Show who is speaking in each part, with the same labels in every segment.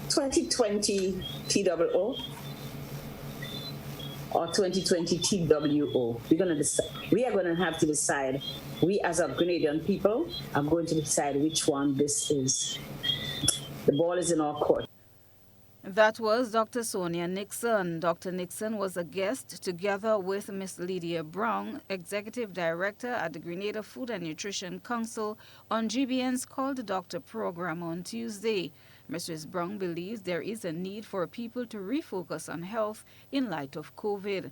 Speaker 1: 2020 TOO or 2020 TWO. We're going to decide. We are going to have to decide. We as a Grenadian people are going to decide which one this is. The ball is in our court.
Speaker 2: That was Dr. Sonia Nixon. Dr. Nixon was a guest together with Ms. Lydia Brown, Executive Director at the Grenada Food and Nutrition Council, on GBN's Call the Doctor program on Tuesday. Mrs. Brown believes there is a need for people to refocus on health in light of COVID.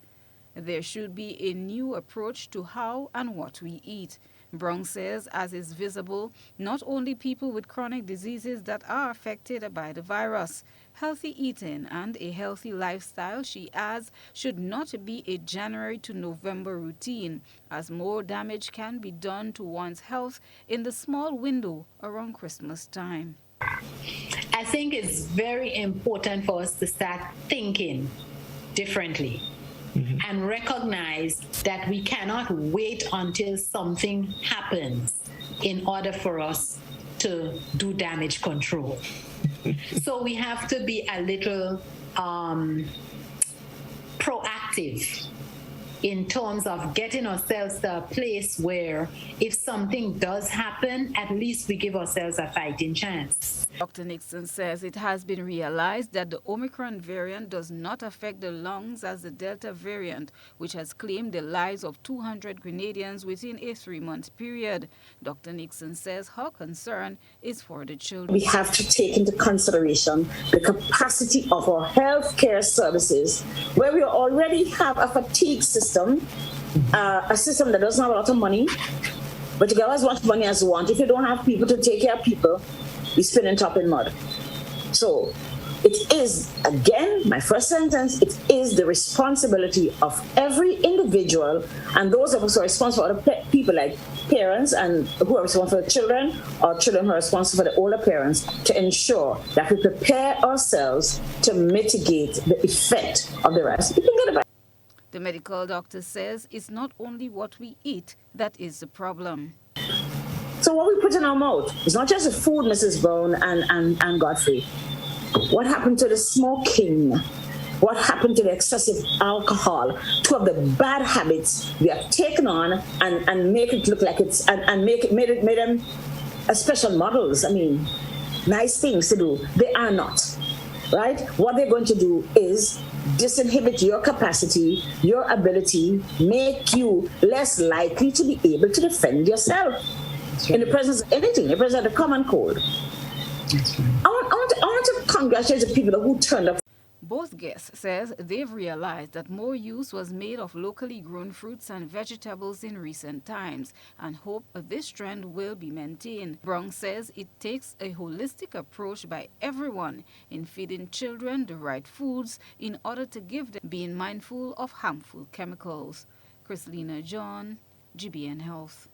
Speaker 2: There should be a new approach to how and what we eat. Brown says, as is visible, not only people with chronic diseases that are affected by the virus. Healthy eating and a healthy lifestyle, she adds, should not be a January to November routine, as more damage can be done to one's health in the small window around Christmas time.
Speaker 3: I think it's very important for us to start thinking differently. And recognize that we cannot wait until something happens in order for us to do damage control. So we have to be a little proactive in terms of getting ourselves to a place where if something does happen, at least we give ourselves a fighting chance.
Speaker 2: Dr. Nixon says it has been realized that the Omicron variant does not affect the lungs as the Delta variant, which has claimed the lives of 200 Grenadians within a 3-month period. Dr. Nixon says her concern is for the children.
Speaker 1: We have to take into consideration the capacity of our healthcare services, where we already have a fatigue system, a system that doesn't have a lot of money, but you get as much money as you want. If you don't have people to take care of people, you spin and top in mud. So it is, again, my first sentence, it is the responsibility of every individual and those of us who are responsible for other people like parents and who are responsible for children or children who are responsible for the older parents to ensure that we prepare ourselves to mitigate the effect of the virus.
Speaker 2: The medical doctor says it's not only what we eat that is the problem.
Speaker 1: So what we put in our mouth, it's not just the food, Mrs. Brown and Godfrey. What happened to the smoking? What happened to the excessive alcohol? Two of the bad habits we have taken on and make it look like it's and made them as special models. I mean, nice things to do. They are not. Right? What they're going to do is disinhibit your capacity, your ability, make you less likely to be able to defend yourself. In the presence of anything, in the presence of the common cold. I want to congratulate the people who turned up.
Speaker 2: Both guests says they've realized that more use was made of locally grown fruits and vegetables in recent times and hope this trend will be maintained. Brown says it takes a holistic approach by everyone in feeding children the right foods in order to give them, being mindful of harmful chemicals. Chrislina John, GBN Health.